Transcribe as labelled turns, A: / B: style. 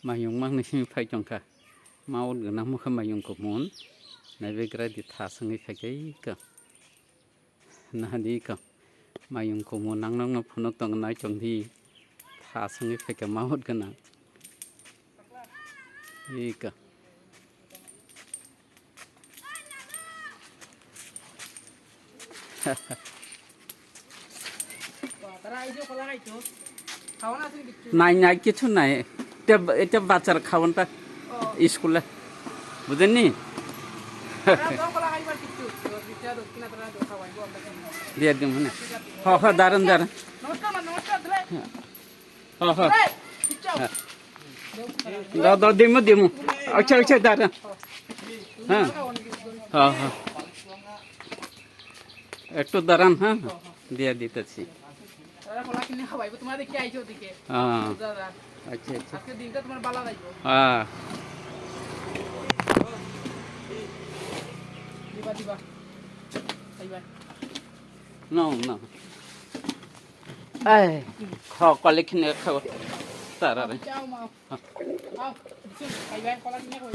A: mayung mang ni phai chongka mau gna mo kha mayung ko mon na be gra di tha sangi phai kai ka na di ka mayung ko mon nang nang phunok tong nai chong di tha sangi phai ka mau gna i ka নাই নাই কিছু নাই এটা বাচ্চার খাওয়ানটা স্কুলে বুঝেননি দিয়ে দিম না হ দাঁড়ান দাঁড়ান দাও দাও দিমু দিমু আচ্ছা আচ্ছা দাঁড়ান হ্যাঁ হ্যাঁ হ্যাঁ একটু দাঁড়ান হ্যাঁ দিয়ে দিতেছি আচ্ছা আচ্ছা হ্যাঁ No, no. Ay, kho kali khine kho. Tara re.
B: Chào mau. Ao. Đi chơi. Ai về, con lại đi nhé rồi.